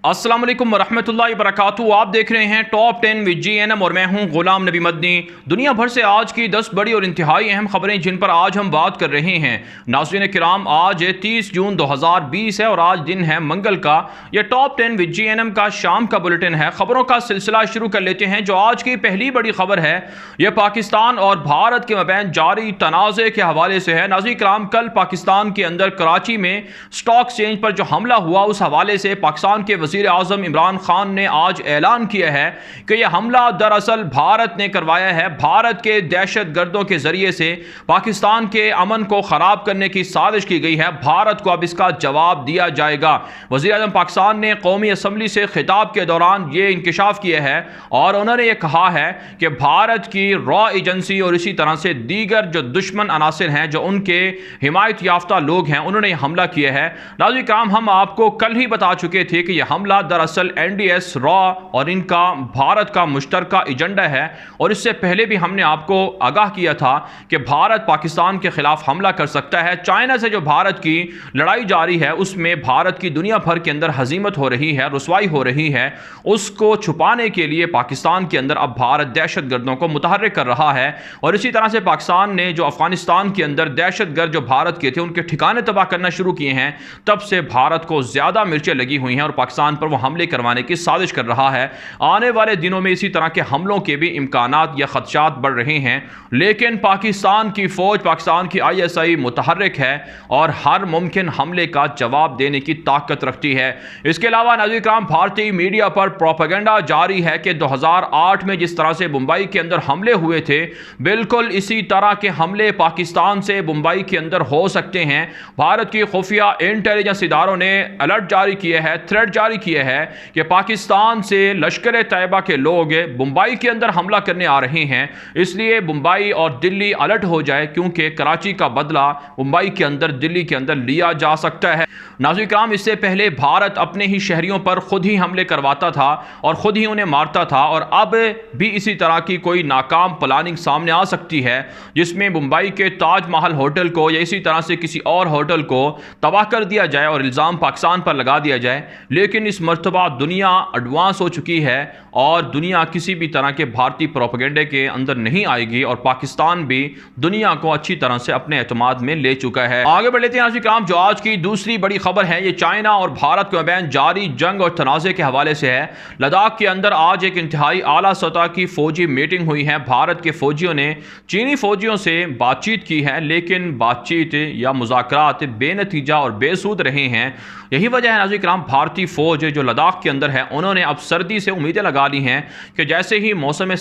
अस्सलाम वालेकुम वरहमतुल्लाहि वबरकातुहू। आप देख रहे हैं टॉप 10 विद GNM और मैं हूं गुलाम नबी मदनी। दुनिया भर से आज की 10 बड़ी और इंतहाई अहम खबरें जिन पर आज हम बात कर रहे हैं। नाज़रीन किराम, आज 30 जून 2020 है और आज दिन है मंगल का। यह टॉप 10 विद GNM का शाम का बुलेटिन है। खबरों का सिलसिला शुरू कर लेते हैं। जो आज की पहली बड़ी खबर है यह पाकिस्तान और भारत के मबैन जारी तनाज़े के हवाले से है। नाज़रीन किराम, कल पाकिस्तान के अंदर कराची में स्टॉक एक्सचेंज पर जो हमला हुआ उस हवाले से पाकिस्तान के वज़ीर आज़म इमरान खान ने आज ऐलान किया है कि यह हमला दरअसल भारत ने करवाया है। भारत के दहशत गर्दों के जरिए से पाकिस्तान के अमन को ख़राब करने की साजिश की गई है। भारत को अब इसका जवाब दिया जाएगा। वज़ीर आज़म पाकिस्तान ने कौमी असम्बली से खिताब के दौरान ये इंकशाफ किया है और उन्होंने ये कहा है कि भारत की रॉ एजेंसी और इसी तरह से दीगर जो दुश्मन अनासिर हैं, जो उनके हिमायत याफ्ता लोग हैं, उन्होंने हमला किया है। नाज़रीन किराम, हम आपको कल ही बता चुके थे कि यह हमला दरअसल NDS रॉ और इनका भारत का मुश्तरका एजेंडा है और इससे पहले भी हमने आपको आगाह किया था कि भारत पाकिस्तान के खिलाफ हमला कर सकता है। चाइना से जो भारत की लड़ाई जारी है उसमें भारत की दुनिया भर के अंदर हजीमत हो रही है, रुसवाई हो रही है। उसको छुपाने के लिए पाकिस्तान के अंदर अब भारत दहशत गर्दों को मुतहर्रिक कर रहा है और इसी तरह से पाकिस्तान ने जो अफगानिस्तान के अंदर दहशत गर्द जो भारत के थे उनके ठिकाने तबाह करना शुरू किए हैं, तब से भारत को ज्यादा मिर्चें लगी हुई हैं और पाकिस्तान पर वो हमले करवाने की साजिश कर रहा है। आने वाले दिनों में इसी तरह के हमलों के भी इम्कानात या खदशात बढ़ रहे हैं, लेकिन पाकिस्तान की फौज, पाकिस्तान की ISI मुतहर्रिक है और हर मुमकिन हमले का जवाब देने की ताकत रखती है। इसके अलावा नाज़रीन किराम, भारतीय मीडिया पर प्रोपेगेंडा जारी है कि 2008 में जिस तरह से मुंबई के अंदर हमले हुए थे, बिल्कुल इसी तरह के हमले पाकिस्तान से मुंबई के अंदर हो सकते हैं। भारत की खुफिया इंटेलिजेंस इदारों ने अलर्ट जारी किया है, थ्रेट जारी किया है कि पाकिस्तान से लश्कर तैयबा के लोग मुंबई के अंदर हमला करने आ रहे हैं, इसलिए मुंबई और दिल्ली अलर्ट हो जाए, क्योंकि कराची का बदला मुंबई के अंदर, दिल्ली के अंदर लिया जा सकता है। नाज़रीन किराम, इससे पहले भारत अपने ही शहरियों पर खुद ही हमले करवाता था और खुद ही उन्हें मारता था और अब भी इसी तरह की कोई नाकाम प्लानिंग सामने आ सकती है जिसमें मुंबई के ताजमहल होटल को या इसी तरह से किसी और होटल को तबाह कर दिया जाए और इल्ज़ाम पाकिस्तान पर लगा दिया जाए। लेकिन इस मर्तबा दुनिया एडवांस हो चुकी है और दुनिया किसी भी तरह के भारतीय प्रोपेगेंडे के अंदर नहीं आएगी और पाकिस्तान भी दुनिया को अच्छी तरह से अपने एतमाद में ले चुका है। आगे बढ़ लेते हैं नाज़रीन किराम, जो आज की दूसरी बड़ी खबर है ये चाइना और भारत के मबैन जारी जंग और तनाज़े के हवाले से है। लद्दाख के अंदर आज एक इंतहाई आला सतह की फौजी मीटिंग हुई है। भारत के फौजियों ने चीनी फौजियों से बातचीत की है, लेकिन बातचीत या मुज़ाकरात बेनतीजा और बेसूद रहे हैं। यही वजह है नाज़रीन किराम, भारतीय फौज जो लद्दाख के अंदर है उन्होंने अब सर्दी से उम्मीदें लगा ली हैं कि जैसे ही मौसम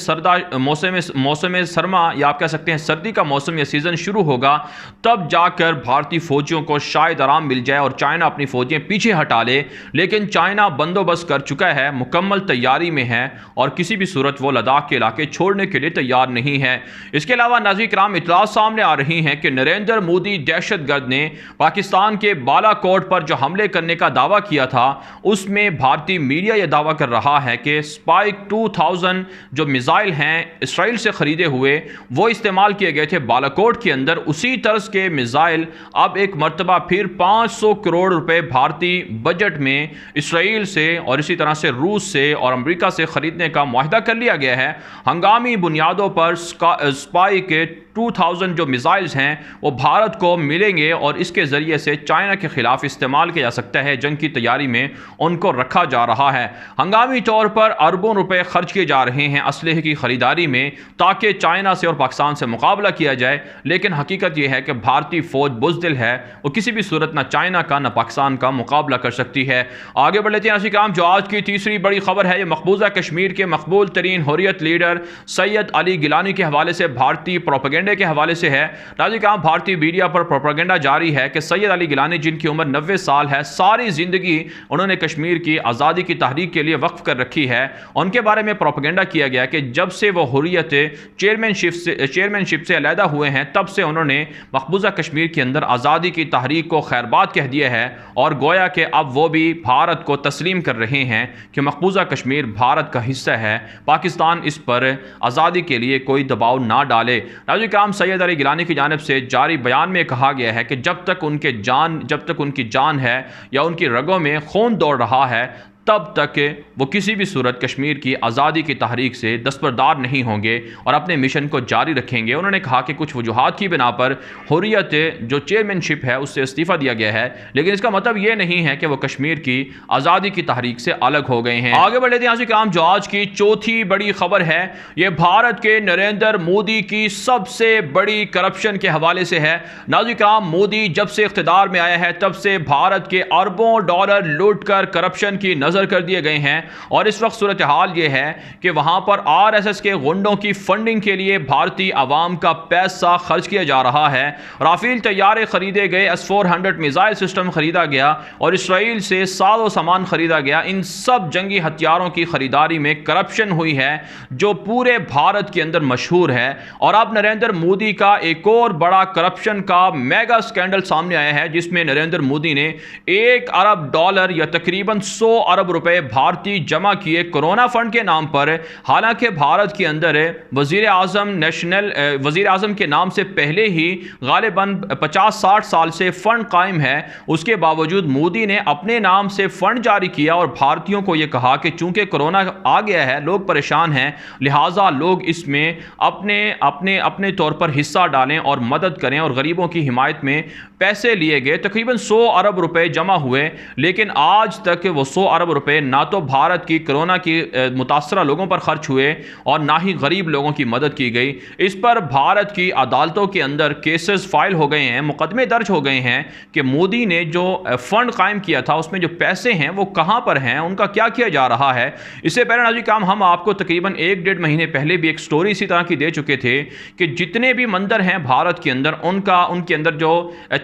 सरमा या आप कह सकते हैं सर्दी का मौसम या सीज़न शुरू होगा, तब जाकर भारतीय फौजियों को शायद आराम मिल जाए और चाइना अपनी फौजें पीछे हटा ले। लेकिन चाइना बंदोबस्त कर चुका है, मुकम्मल तैयारी में है और किसी भी सूरत वो लद्दाख के इलाके छोड़ने के लिए तैयार नहीं है। इसके अलावा नाज़रीन किराम, इतलात सामने आ रही हैं कि नरेंद्र मोदी दहशत गर्द ने पाकिस्तान के बालाकोट पर जो हमले करने का दावा किया था, उसमें भारतीय मीडिया यह दावा कर रहा है कि स्पाइक 2000 जो मिसाइल हैं इसराइल से खरीदे हुए वो इस्तेमाल किए गए थे बालाकोट के अंदर। उसी तरह के मिसाइल अब एक मर्तबा फिर 500 करोड़ रुपए भारतीय बजट में इसराइल से और इसी तरह से रूस से और अमेरिका से खरीदने का मुआहदा कर लिया गया है। हंगामी बुनियादों पर स्पाइक 2000 जो मिसाइल्स हैं वो भारत को मिलेंगे और इसके ज़रिए से चाइना के खिलाफ इस्तेमाल किया जा सकता है। जंग की तैयारी में उनको रखा जा रहा है। हंगामी तौर पर अरबों रुपए खर्च किए जा रहे हैं असलहे की खरीदारी में, ताकि चाइना से और पाकिस्तान से मुकाबला किया जाए। लेकिन हकीकत यह है कि भारतीय फौज बुज़दिल है, वो किसी भी सूरत ना चाइना का ना पाकिस्तान का मुकाबला कर सकती है। आगे बढ़ लेते हैं नाज़रीन किराम, जो आज की तीसरी बड़ी खबर है ये मकबूजा कश्मीर के मकबूल तरीन हुर्रियत लीडर सैयद अली गिलानी के हवाले से भारतीय प्रोपेगेंडे के हवाले से है। नाज़रीन किराम, भारतीय मीडिया पर प्रोपेगेंडा जारी है कि सैयद अली गिलानी, जिनकी उम्र 90 साल है, सारी जिंदगी उन्होंने कश्मीर की आज़ादी की तहरीक के लिए वक्फ कर रखी है। उनके बारे में प्रोपेगेंडा किया गया कि जब से वो हुर्रियत चेयरमैनशिप से अलहदा हुए हैं, तब से उन्होंने मकबूजा कश्मीर के अंदर आज़ादी की तहरीक को खैरबाद कह दिया है और गोया कि अब वो भी भारत को तस्लीम कर रहे हैं कि मकबूजा कश्मीर भारत का हिस्सा है, पाकिस्तान इस पर आज़ादी के लिए कोई दबाव ना डाले। नाज़रीन किराम, सैयद अली गिलानी की जानिब से जारी बयान में कहा गया है कि जब तक उनकी जान है या उनकी रगों में खून दौड़ रहा है, तब तक वो किसी भी सूरत कश्मीर की आज़ादी की तहरीक से दस्तबरदार नहीं होंगे और अपने मिशन को जारी रखेंगे। उन्होंने कहा कि कुछ वजूहात की बिना पर हुर्रियत जो चेयरमैनशिप है उससे इस्तीफ़ा दिया गया है, लेकिन इसका मतलब ये नहीं है कि वो कश्मीर की आज़ादी की तहरीक से अलग हो गए हैं। आगे बढ़ लेते हैं यहाँ से। जो आज की चौथी बड़ी खबर है ये भारत के नरेंद्र मोदी की सबसे बड़ी करप्शन के हवाले से है। नाज़रीन, मोदी जब से इख्तिदार में आया है तब से भारत के अरबों डॉलर लूट कर करप्शन की नजर कर दिए गए हैं और इस वक्त सूरत हाल ये है कि वहां पर आरएसएस के गुंडों की फंडिंग के लिए भारतीय आवाम का पैसा खर्च किया जा रहा है। राफेल तैयारे खरीदे गए, S-400 मिसाइल सिस्टम खरीदा गया और इसराइल से साजो सामान खरीदा गया। इन सब जंगी हथियारों की खरीदारी में करप्शन हुई है जो पूरे भारत के अंदर मशहूर है। और अब नरेंद्र मोदी का एक और बड़ा करप्शन का मेगा स्कैंडल सामने आया है जिसमें नरेंद्र मोदी ने $1 अरब या तकरीबन 100 अरब रुपए भारतीय जमा किए कोरोना फंड के नाम पर। हालांकि भारत के अंदर वजीर आजम के नाम से पहले ही गालिबन 50-60 साल से फंड कायम है, उसके बावजूद मोदी ने अपने नाम से फंड जारी किया और भारतीयों को यह कहा कि चूंकि कोरोना आ गया है, लोग परेशान हैं, लिहाजा लोग इसमें अपने अपने अपने तौर पर हिस्सा डालें और मदद करें और गरीबों की हिमायत में पैसे लिए गए। तकरीबन 100 अरब रुपए जमा हुए, लेकिन आज तक वो 100 अरब रुपए ना तो भारत की कोरोना की मुतासरा लोगों पर खर्च हुए और ना ही गरीब लोगों की मदद की गई। इस पर भारत की अदालतों के अंदर केसेस फाइल हो गए हैं, मुकदमे दर्ज हो गए हैं कि मोदी ने जो फंड कायम किया था उसमें जो पैसे हैं वो कहां पर हैं, उनका क्या किया जा रहा है। इससे पहले नाज़रीन काम हम आपको तकरीबन 1-1.5 महीने पहले भी एक स्टोरी इसी तरह की दे चुके थे कि जितने भी मंदिर हैं भारत के अंदर उनके अंदर जो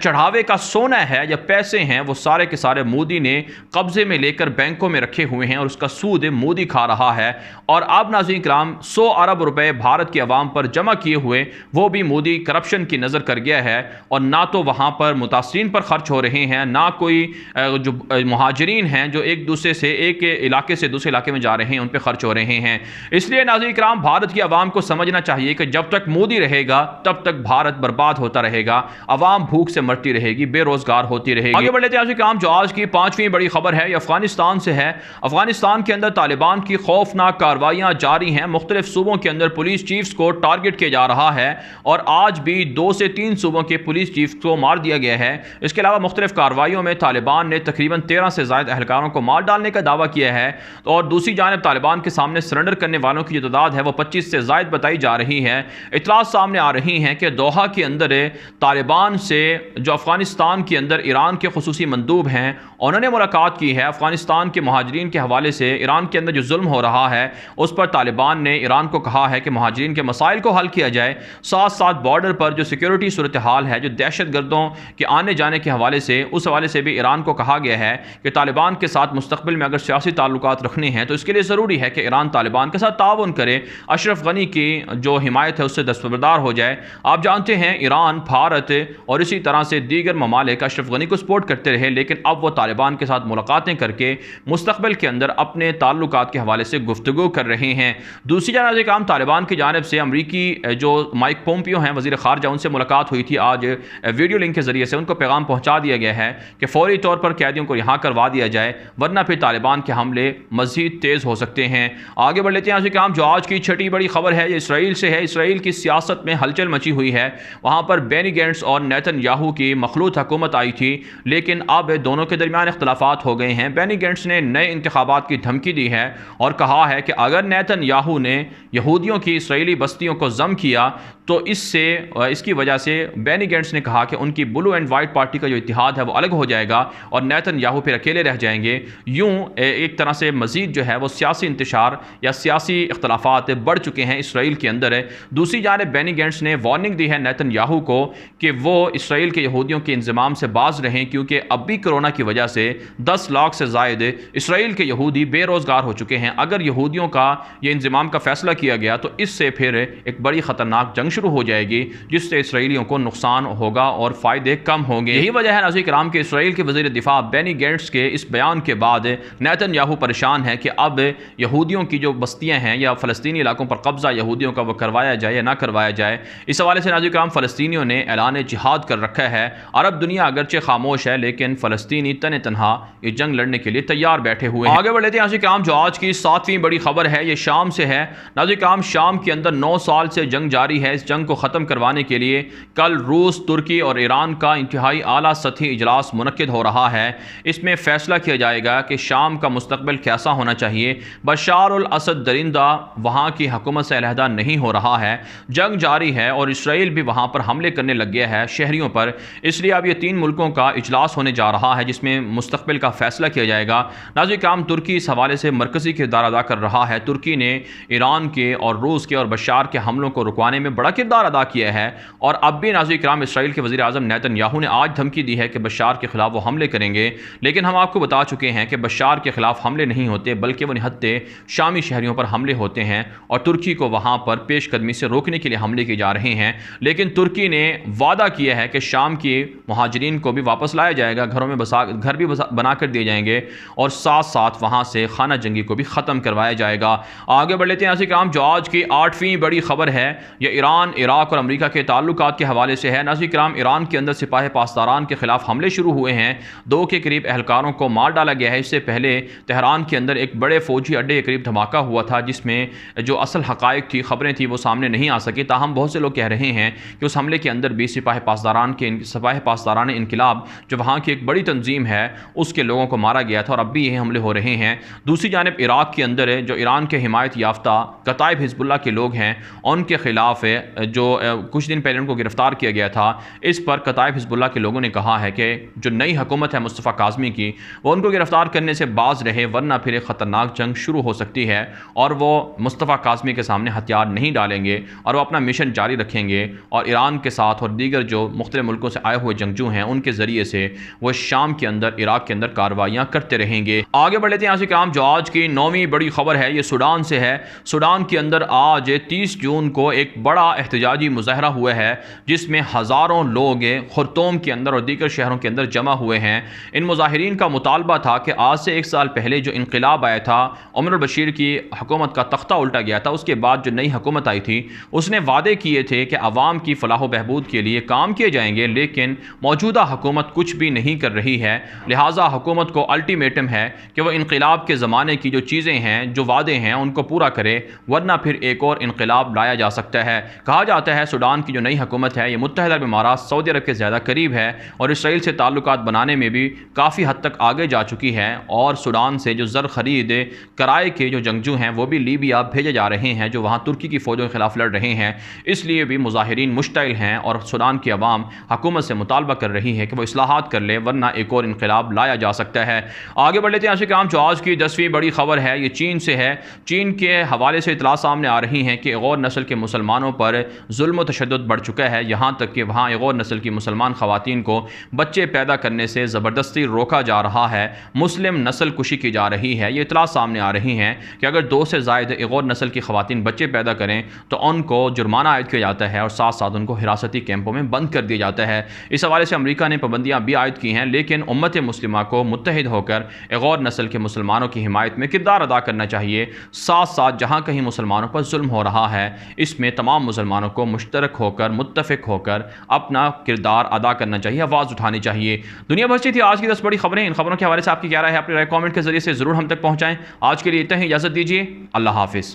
चढ़ावे का सोना है या पैसे हैं वो सारे के सारे मोदी ने कब्जे में लेकर बैंकों में रखे हुए हैं और उसका सूद मोदी खा रहा है। और अब नाज़रीन कराम 100 अरब रुपए भारत की आवाम पर जमा किए हुए वो भी मोदी करप्शन की नज़र कर गया है और ना तो वहाँ पर मुतासरीन पर खर्च हो रहे हैं, ना कोई जो मुहाजिरीन हैं जो एक दूसरे से एक इलाके से दूसरे इलाके में जा रहे हैं उन पर खर्च हो रहे हैं। इसलिए नाज़रीन कराम भारत की आवाम को समझना चाहिए कि जब तक मोदी रहेगा तब तक भारत बर्बाद होता रहेगा, आवाम भूख से मरती रहेगी, बेरोजगार होती रहेगी। आगे बढ़ लेते हैं काम। जो आज की 5वीं बड़ी खबर है ये अफगानिस्तान से है। अफगानिस्तान के अंदर तालिबान की खौफनाक कार्रवाइयां जारी हैं। मुख्तलिफ सूबों के अंदर पुलिस चीफ्स को टारगेट किया जा रहा है और आज भी 2 से 3 सूबों के पुलिस चीफ्स को मार दिया गया है। इसके अलावा मुख्तलिफ कार्रवाइयों में तालिबान ने तकरीबन 13 से ज़ायद अहलकारों को मार डालने का दावा किया है और दूसरी जानब तालिबान के सामने सरेंडर करने वालों की जो तादाद है वो 25 से ज़ायद बताई जा रही है। इतलात सामने आ रही हैं कि दोहा के अंदर तालिबान से जो अफगानिस्तान के अंदर ईरान के खुसूसी मंदूब हैं उन्होंने मुलाकात की है। अफगानिस्तान के महाजरीन के हवाले से ईरान के अंदर जो जुल्म हो रहा है उस पर तालिबान ने ईरान को कहा है कि महाजरीन के मसाइल को हल किया जाए। साथ साथ बॉर्डर पर जो सिक्योरिटी सूरत हाल है, जो दहशत गर्दों के आने जाने के हवाले से, उस हवाले से भी ईरान को कहा गया है कि तालिबान के साथ मुस्तकबिल में अगर सियासी ताल्लुकात रखने हैं तो इसके लिए ज़रूरी है कि ईरान तालिबान के साथ ताउन करे, अशरफ गनी की जो हिमायत है उससे दस्तबरदार हो जाए। आप जानते हैं ईरान, भारत और इसी तरह से दीगर ममालिक अशरफ गनी को सपोर्ट करते रहे, लेकिन अब वो तालिबान के साथ मुलाकातें करके मुस्तकबिल के अंदर अपने ताल्लुकात के हवाले से गुफ्तगू कर रहे हैं। दूसरी जानब काम तालिबान की जानब से अमरीकी जो माइक पोम्पियो हैं वज़ीर ख़ारजा, उनसे मुलाकात हुई थी आज वीडियो लिंक के ज़रिए से। उनको पैगाम पहुँचा दिया गया है कि फ़ौरी तौर पर कैदियों को रिहा करवा दिया जाए वरना फिर तालिबान के हमले मज़ीद तेज़ हो सकते हैं। आगे बढ़ लेते हैं यहाँ काम। जो आज की छठी बड़ी खबर है ये इसराइल से है। इसराइल की सियासत में हलचल मची हुई है। वहाँ पर बेनी गैंट्स और नेतन्याहू की मखलूत हुकूमत आई थी, लेकिन अब दोनों के दरमियान इख्तलाफात हो गए हैं। बेनी गैंट्स ने नए इंतखाबात की धमकी दी है और कहा है कि अगर नेतन्याहू ने यहूदियों की इसराइली बस्तियों को जम किया तो इसकी वजह से बेनी गैंट्स ने कहा कि उनकी ब्लू एंड वाइट पार्टी का जो इत्तेहाद है वो अलग हो जाएगा और नेतन्याहू फिर अकेले रह जाएंगे। यूँ एक तरह से मज़ीद जो है वो सियासी इंतशार या सियासी इख्तलाफात बढ़ चुके हैं इसराइल के अंदर है। दूसरी जानब बेनी गैंट्स ने वार्निंग दी है नेतन्याहू को कि वो इसराइल के यहूदियों के इंजमाम से बाज रहें, क्योंकि अब भी कोरोना की वजह से 10 लाख से ज़ायद इसराइल के यहूदी बेरोज़गार हो चुके हैं। अगर यहूदियों का ये इंजमाम का फ़ैसला किया गया तो इससे फिर एक बड़ी ख़तरनाक जंग शुरू हो जाएगी जिससे इसराइलियों को नुकसान होगा और फ़ायदे कम होंगे। यही वजह है नाज़रीन कराम के इसराइल के वज़ीर दिफा बेनी गैंट्स के इस बयान के बाद नेतन्याहू परेशान है कि अब यहूदियों की जो बस्तियाँ हैं या फ़लस्तीनी इलाकों पर कब्ज़ा यहूदियों का वो करवाया जाए या ना करवाया जाए। इस हवाले से नाज़रीन कराम फ़लस्तीनियों ने ऐलान जिहाद कर रखा है। अरब दुनिया अगरचे खामोश है लेकिन फ़लस्तीनी तन तनहा ये जंग लड़ने के लिए तैयार तैयार बैठे हुए हैं। आगे बढ़ लेते हैं नाज़रीन किराम, जो आज की 7वीं बड़ी खबर है ये शाम से है। नाज़रीन किराम, शाम के अंदर 9 साल से जंग जारी है। इस जंग को ख़त्म करवाने के लिए कल रूस, तुर्की और ईरान का इंतहाई आला सतही इजलास मुनक्किद हो रहा है। इसमें फ़ैसला किया जाएगा कि शाम का मुस्तकबिल कैसा होना चाहिए। बशार उल असद दरिंदा वहाँ की हुकूमत से अलहदा नहीं हो रहा है। जंग जारी है और इसराइल भी वहाँ पर हमले करने लग गया है शहरियों पर। इसलिए अब ये 3 मुल्कों का इजलास होने जा रहा है जिसमें मुस्तकबिल का फ़ैसला किया जाएगा। नाज़रीन किराम, तुर्की इस हवाले से मरकज़ी किरदार अदा कर रहा है। तुर्की ने ईरान के और रूस के और बशार के हमलों को रुकवाने में बड़ा किरदार अदा किया है। और अब भी नाज़रीन किराम, इसराइल के वज़ीर आज़म नेतन्याहू ने आज धमकी दी है कि बशार के ख़िलाफ़ वो हमले करेंगे। लेकिन हम आपको बता चुके हैं कि बशार के ख़िलाफ़ हमले नहीं होते, बल्कि वो निहत्ते शामी शहरियों पर हमले होते हैं और तुर्की को वहाँ पर पेशकदमी से रोकने के लिए हमले किए जा रहे हैं। लेकिन तुर्की ने वादा किया है कि शाम के मुहाजिरीन को भी वापस लाया जाएगा, घर भी बना कर दिए जाएंगे और साथ साथ वहाँ से खाना जंगी को भी ख़त्म करवाया जाएगा। आगे बढ़ लेते हैं नाज़रीन किराम, जो आज की 8वीं बड़ी खबर है ये ईरान, इराक़ और अमेरिका के ताल्लुकात के हवाले से है। नाज़रीन किराम, ईरान के अंदर सिपाही पासदारान के खिलाफ हमले शुरू हुए हैं। 2 के करीब एहलकारों को मार डाला गया है। इससे पहले तेहरान के अंदर एक बड़े फौजी अड्डे के करीब धमाका हुआ था जिसमें जो असल हक़ाइक़ थी, ख़बरें थी, वो सामने नहीं आ सकी। ताहम बहुत से लोग कह रहे हैं कि उस हमले के अंदर भी सिपाही पासदारान इनकलाब जो वहाँ की एक बड़ी तंजीम है उसके लोगों को मारा गया था और अब भी ये हमले हो रहे हैं। दूसरी जानिब इराक़ के अंदर जो ईरान के हिमायत याफ्ता कताइब हिज़्बुल्लाह के लोग हैं उनके ख़िलाफ़ जो कुछ दिन पहले उनको गिरफ़्तार किया गया था, इस पर कताइब हिज़्बुल्लाह के लोगों ने कहा है कि जो नई हुकूमत है मुस्तफ़ा काज़मी की, वो उनको गिरफ़्तार करने से बाज रहे, वरना फिर एक ख़तरनाक जंग शुरू हो सकती है और वो मुस्तफ़ा काज़मी के सामने हथियार नहीं डालेंगे और वो अपना मिशन जारी रखेंगे और ईरान के साथ और दीगर जो मुख्तलिफ मुल्कों से आए हुए जंगजू हैं उनके ज़रिए से वो शाम के अंदर, इराक़ के अंदर कार्रवाइयाँ करते रहेंगे। आगे बढ़ लेते हैं नाज़रीन किराम, जो आज की 9वीं बड़ी खबर है ये सूडान से है। सूडान के अंदर आज 30 जून को एक बड़ा एहतजाजी मुज़ाहरा हुआ है जिसमें हज़ारों लोग खुर्तूम के अंदर और दीगर शहरों के अंदर जमा हुए हैं। इन मुज़ाहिरीन का मुतालबा था कि आज से 1 साल पहले जो इनक़िलाब आया था, उमर बशीर की हुकूमत का तख्ता उल्टा गया था, उसके बाद जो नई हुकूमत आई थी उसने वादे किए थे कि आवाम की फ़लाह बहबूद के लिए काम किए जाएंगे। लेकिन मौजूदा हुकूमत कुछ भी नहीं कर रही है। लिहाजा हुकूमत को अल्टीमेटम है कि वह इनक़िलाब के ज़माने की जो चीज़ें हैं, जो वादे हैं, उनको पूरा करे, वरना फिर एक और इनक़िलाब लाया जा सकता है। कहा जाता है सूडान की जो नई हुकूमत है ये मुत्तहिदा अरब इमारात सऊदी अरब के ज़्यादा करीब है और इसराइल से ताल्लुकात बनाने में भी काफ़ी हद तक आगे जा चुकी है और सूडान से जो ज़र ख़रीद कराए के जो जंगजू हैं वो भी लीबिया भेजे जा रहे हैं जो वहाँ तुर्की की फ़ौजों के ख़िलाफ़ लड़ रहे हैं। इसलिए भी मुज़ाहिरीन मुश्तइल हैं और सूडान की अवाम हुकूमत से मुतालबा कर रही है कि वो इस्लाहात कर ले, वरना एक और इनक़िलाब लाया जा सकता है। आगे बढ़ लेते हैं नाज़रीन किराम, जो आज की 10वीं बड़ी खबर है ये चीन से है। चीन के हवाले से इतला सामने आ रही हैं कि गौर नस्ल के मुसलमानों पर जुल्म व तशद्दुद बढ़ चुका है। यहाँ तक कि वहाँ गौर नस्ल की मुसलमान ख़वातीन को बच्चे पैदा करने से ज़बरदस्ती रोका जा रहा है, मुस्लिम नस्ल कुशी की जा रही है। ये इतला सामने आ रही हैं कि अगर 2 से ज़ायद गौर नस्ल की ख़वातीन बच्चे पैदा करें तो उनको जुर्माना आयद किया जाता है और साथ साथ उनको हिरासती कैंपों में बंद कर दिया जाता है। इस हवाले से अमेरिका ने पाबंदियाँ भी आयद की हैं, लेकिन उम्मत मुस्लिमा को मुत्तहिद होकर गौर नस्ल के मुसलमानों की हिमायत में किरदार अदा करना चाहिए। साथ साथ जहाँ कहीं मुसलमानों पर जुल्म हो रहा है इसमें तमाम मुसलमानों को मुश्तरक होकर, मुत्तफ़िक होकर अपना किरदार अदा करना चाहिए, आवाज़ उठानी चाहिए। दुनिया भर से थी आज की 10 बड़ी खबरें। इन खबरों के हवाले से आपकी क्या राय है? अपनी राय कॉमेंट के जरिए से ज़रूर हम तक पहुँचाएँ। आज के लिए इतना ही, इजाज़त दीजिए। अल्लाह हाफ़िज़।